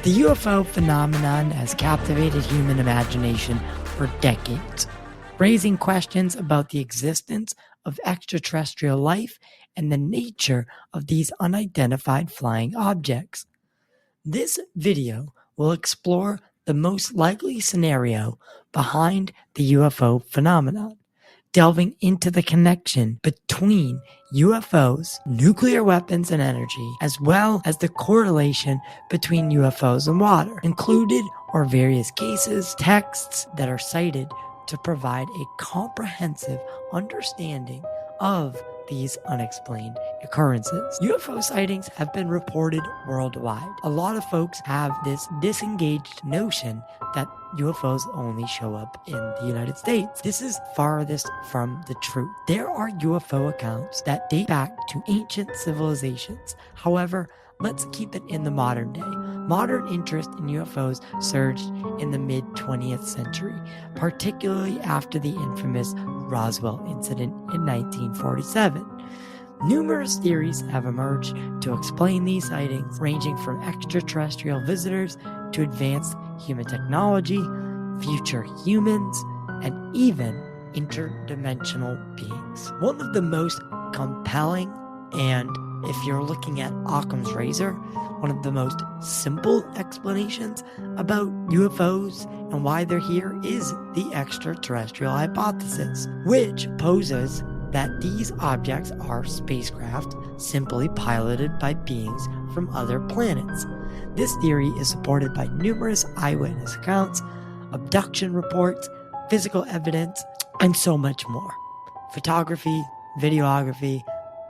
The UFO phenomenon has captivated human imagination for decades, raising questions about the existence of extraterrestrial life and the nature of these unidentified flying objects. This video will explore the most likely scenario behind the UFO phenomenon, delving into the connection between UFOs, nuclear weapons and energy, as well as the correlation between UFOs and water. Included are various cases, texts that are cited to provide a comprehensive understanding of these unexplained occurrences. UFO sightings have been reported worldwide. A lot of folks have this disengaged notion that UFOs only show up in the United States. This is farthest from the truth. There are UFO accounts that date back to ancient civilizations. However, let's keep it in the modern day. Modern interest in UFOs surged in the mid-20th century, particularly after the infamous Roswell incident in 1947. Numerous theories have emerged to explain these sightings, ranging from extraterrestrial visitors to advanced human technology, future humans, and even interdimensional beings. One of the most compelling, and if you're looking at Occam's razor, one of the most simple explanations about UFOs and why they're here is the extraterrestrial hypothesis, which poses that these objects are spacecraft simply piloted by beings from other planets. This theory is supported by numerous eyewitness accounts, abduction reports, physical evidence, and so much more. Photography, videography,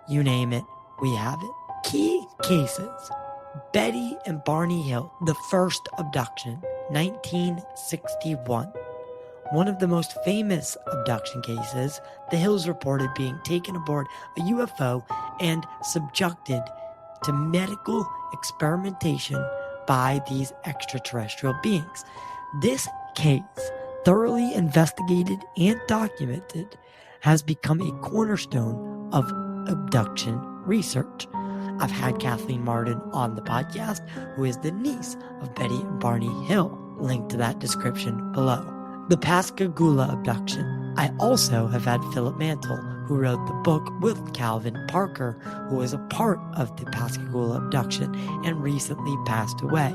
you name it, we have it. Key cases: Betty and Barney Hill, the first abduction, 1961. One of the most famous abduction cases, the Hills reported being taken aboard a UFO and subjected to medical experimentation by these extraterrestrial beings. This case, thoroughly investigated and documented, has become a cornerstone of abduction research. I've had Kathleen Martin on the podcast, who is the niece of Betty and Barney Hill. Link to that description below. The Pascagoula abduction. I also have had Philip Mantle, who wrote the book with Calvin Parker, who was a part of the Pascagoula abduction and recently passed away.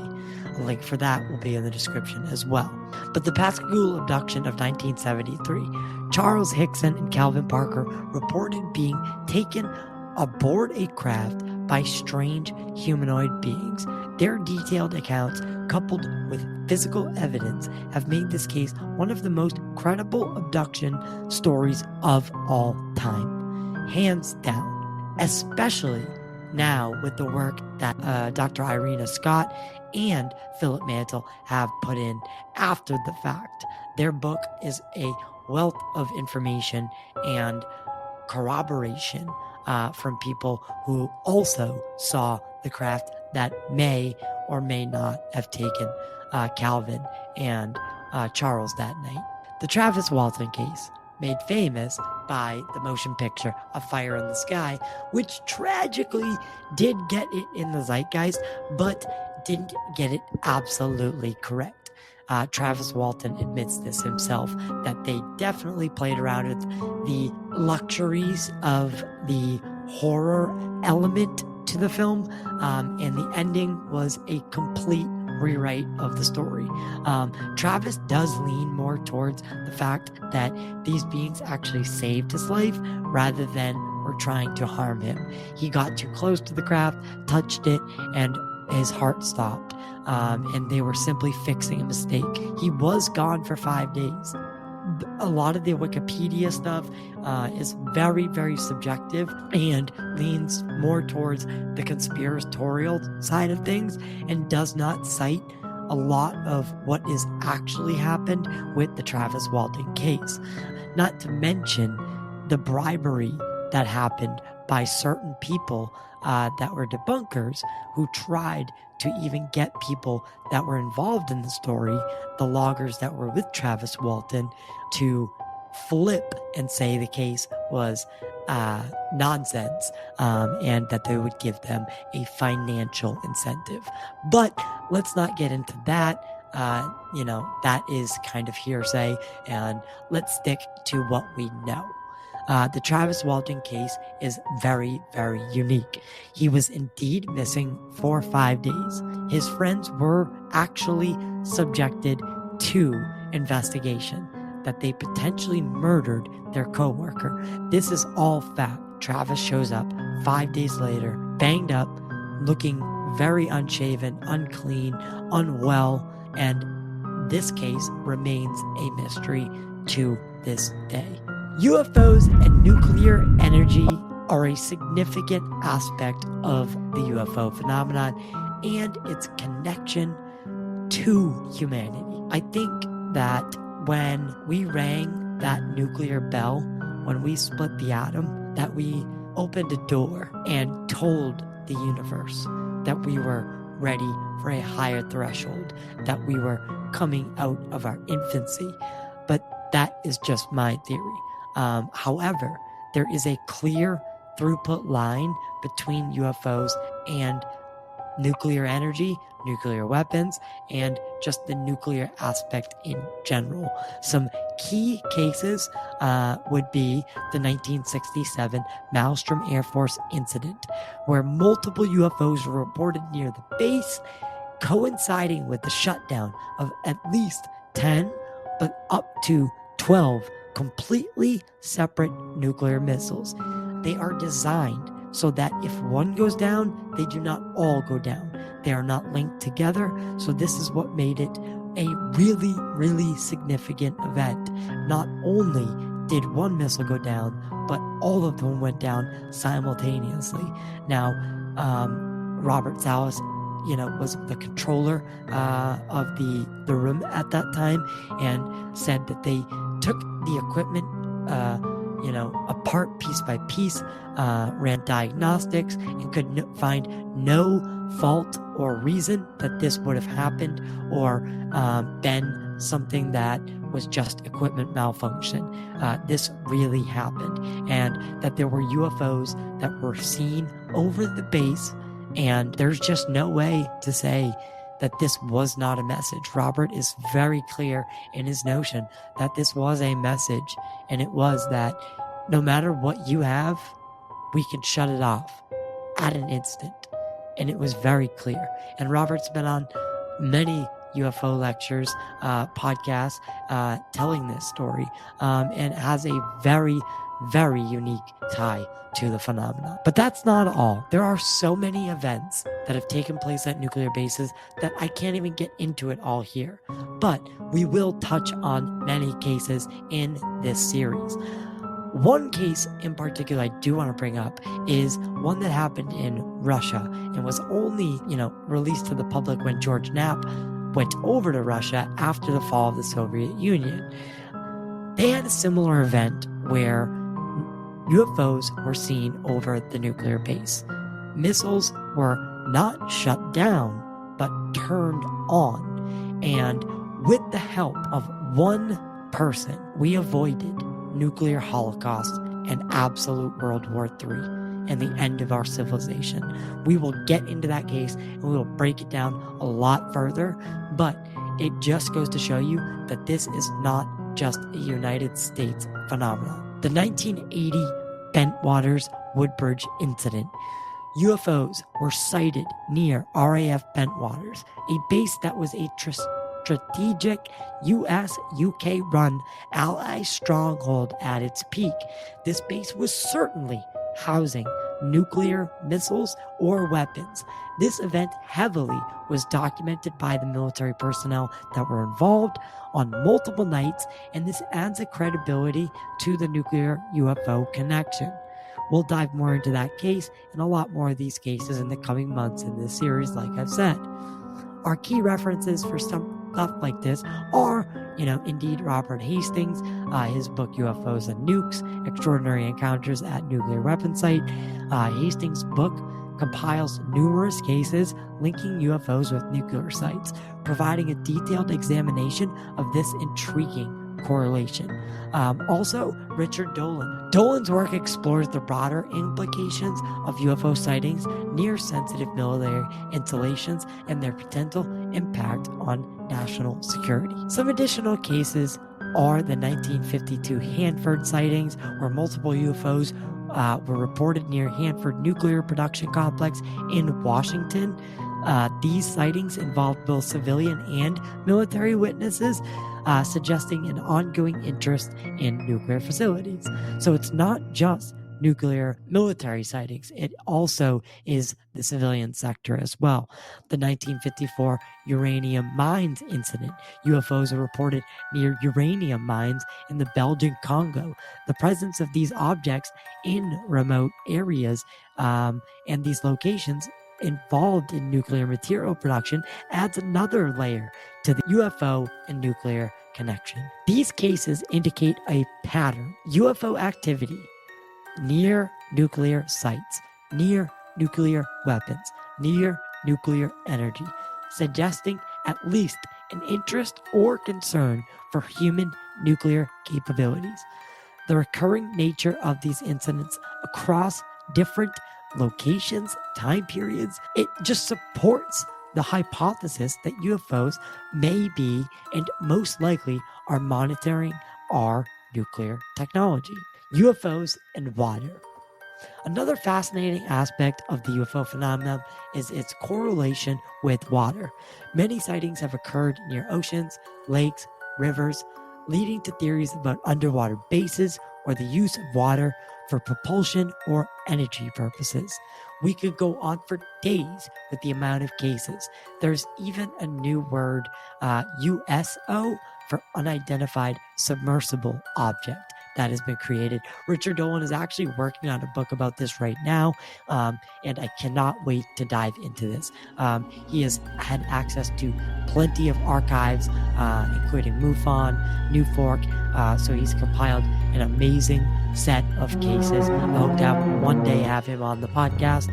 A link for that will be in the description as well. But the Pascagoula abduction of 1973, Charles Hickson and Calvin Parker reported being taken aboard a craft by strange humanoid beings. Their detailed accounts, coupled with physical evidence, have made this case one of the most credible abduction stories of all time. Hands down. Especially now with the work that Dr. Irena Scott and Philip Mantle have put in after the fact. Their book is a wealth of information and corroboration from people who also saw the craft that may or may not have taken Calvin and Charles that night. The Travis Walton case, made famous by the motion picture A Fire in the Sky, which tragically did get it in the zeitgeist, but didn't get it absolutely correct. Travis Walton admits this himself, that they definitely played around with the luxuries of the horror element to the film, and the ending was a complete rewrite of the story. Travis does lean more towards the fact that these beings actually saved his life rather than were trying to harm him. He got too close to the craft, touched it, and his heart stopped. And they were simply fixing a mistake. He was gone for 5 days. A lot of the Wikipedia stuff is very, very subjective and leans more towards the conspiratorial side of things and does not cite a lot of what is actually happened with the Travis Walton case. Not to mention the bribery that happened by certain people that were debunkers who tried to even get people that were involved in the story, the loggers that were with Travis Walton, to flip and say the case was nonsense, and that they would give them a financial incentive. But let's not get into that. That is kind of hearsay, and let's stick to what we know. The Travis Walton case is very, very unique. He was indeed missing for 5 days. His friends were actually subjected to investigation that they potentially murdered their coworker. This is all fact. Travis shows up 5 days later, banged up, looking very unshaven, unclean, unwell, and this case remains a mystery to this day. UFOs and nuclear energy are a significant aspect of the UFO phenomenon and its connection to humanity. I think that when we rang that nuclear bell, when we split the atom, that we opened a door and told the universe that we were ready for a higher threshold, that we were coming out of our infancy. But that is just my theory. However, there is a clear throughput line between UFOs and nuclear energy, nuclear weapons, and just the nuclear aspect in general. Some key cases would be the 1967 Maelstrom Air Force incident, where multiple UFOs were reported near the base, coinciding with the shutdown of at least 10, but up to 12 completely separate nuclear missiles. They are designed so that if one goes down, they do not all go down. They are not linked together, so this is what made it a really, really significant event. Not only did one missile go down, but all of them went down simultaneously. Now, Robert Salas, was the controller of the room at that time, and said that they took the equipment apart piece by piece, ran diagnostics, and could find no fault or reason that this would have happened or been something that was just equipment malfunction. This really happened, and that there were UFOs that were seen over the base, and there's just no way to say that this was not a message. Robert is very clear in his notion that this was a message, and it was that no matter what you have, we can shut it off at an instant. And it was very clear. And Robert's been on many UFO lectures, podcasts, telling this story, and has a very, very unique tie to the phenomenon. But that's not all. There are so many events that have taken place at nuclear bases that I can't even get into it all here. But we will touch on many cases in this series. One case in particular I do want to bring up is one that happened in Russia and was only, released to the public when George Knapp went over to Russia after the fall of the Soviet Union. They had a similar event where UFOs were seen over the nuclear base. Missiles were not shut down, but turned on. And with the help of one person, we avoided nuclear holocaust and absolute World War III and the end of our civilization. We will get into that case and we will break it down a lot further, but it just goes to show you that this is not just a United States phenomenon. The 1980 Bentwaters Woodbridge incident. UFOs were sighted near RAF Bentwaters, a base that was a strategic US-UK run Allied stronghold at its peak. This base was certainly housing nuclear missiles or weapons. This event heavily was documented by the military personnel that were involved on multiple nights, and this adds a credibility to the nuclear UFO connection. We'll dive more into that case and a lot more of these cases in the coming months in this series, like I've said. Our key references for some stuff like this are, indeed Robert Hastings, his book UFOs and Nukes, Extraordinary Encounters at Nuclear Weapon Site. Hastings' book compiles numerous cases linking UFOs with nuclear sites, providing a detailed examination of this intriguing correlation. Also, Richard Dolan. Dolan's work explores the broader implications of UFO sightings near sensitive military installations and their potential impact on national security. Some additional cases are the 1952 Hanford sightings, where multiple UFOs were reported near Hanford Nuclear Production Complex in Washington. These sightings involved both civilian and military witnesses, suggesting an ongoing interest in nuclear facilities. So it's not just nuclear military sightings, it also is the civilian sector as well. The 1954 uranium mines incident. UFOs are reported near uranium mines in the Belgian Congo. The presence of these objects in remote areas and these locations involved in nuclear material production adds another layer to the UFO and nuclear connection. These cases indicate a pattern. UFO activity near nuclear sites, near nuclear weapons, near nuclear energy, suggesting at least an interest or concern for human nuclear capabilities. The recurring nature of these incidents across different locations, time periods, it just supports the hypothesis that UFOs may be and most likely are monitoring our nuclear technology. UFOs and water. Another fascinating aspect of the UFO phenomenon is its correlation with water. Many sightings have occurred near oceans, lakes, rivers, leading to theories about underwater bases or the use of water for propulsion or energy purposes. We could go on for days with the amount of cases. There's even a new word, USO, for unidentified submersible object, that has been created. Richard Dolan is actually working on a book about this right now, and I cannot wait to dive into this. He has had access to plenty of archives, including MUFON, New Fork, so he's compiled an amazing set of cases. I hope to one day have him on the podcast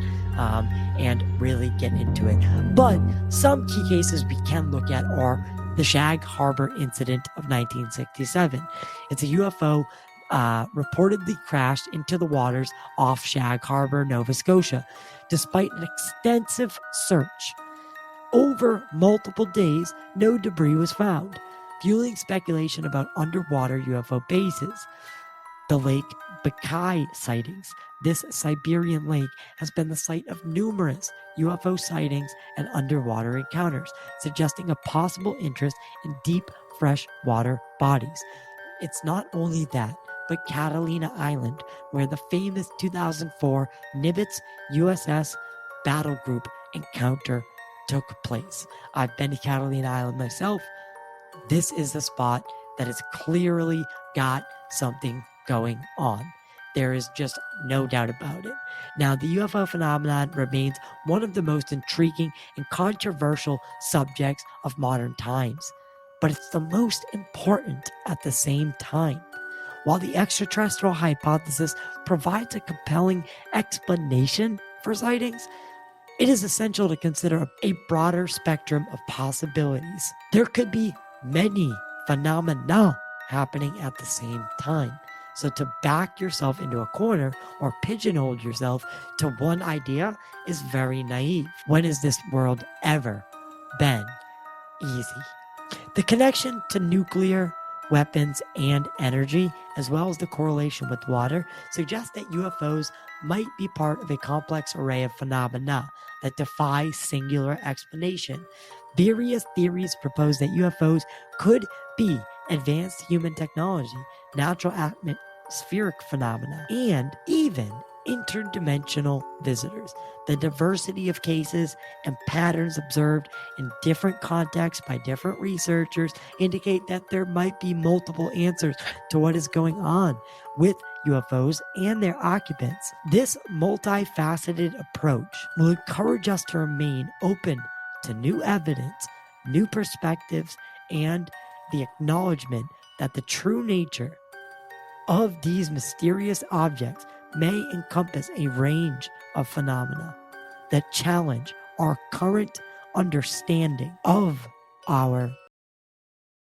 and really get into it. But some key cases we can look at are the Shag Harbor incident of 1967. It's a UFO reportedly crashed into the waters off Shag Harbor, Nova Scotia. Despite an extensive search over multiple days, no debris was found, fueling speculation about underwater UFO bases. The Lake Baikal sightings. This Siberian lake has been the site of numerous UFO sightings and underwater encounters, suggesting a possible interest in deep, freshwater bodies. It's not only that, but Catalina Island, where the famous 2004 Nimitz USS Battle Group encounter took place. I've been to Catalina Island myself. This is the spot that has clearly got something going on. There is just no doubt about it. Now, the UFO phenomenon remains one of the most intriguing and controversial subjects of modern times, but it's the most important at the same time. While the extraterrestrial hypothesis provides a compelling explanation for sightings, it is essential to consider a broader spectrum of possibilities. There could be many phenomena happening at the same time. So to back yourself into a corner or pigeonhole yourself to one idea is very naive. When has this world ever been easy? The connection to nuclear weapons and energy, as well as the correlation with water, suggests that UFOs might be part of a complex array of phenomena that defy singular explanation. Various theories propose that UFOs could be advanced human technology, natural atmospheric phenomena, and even interdimensional visitors. The diversity of cases and patterns observed in different contexts by different researchers indicate that there might be multiple answers to what is going on with UFOs and their occupants. This multifaceted approach will encourage us to remain open to new evidence, new perspectives, and the acknowledgement that the true nature of these mysterious objects may encompass a range of phenomena that challenge our current understanding of our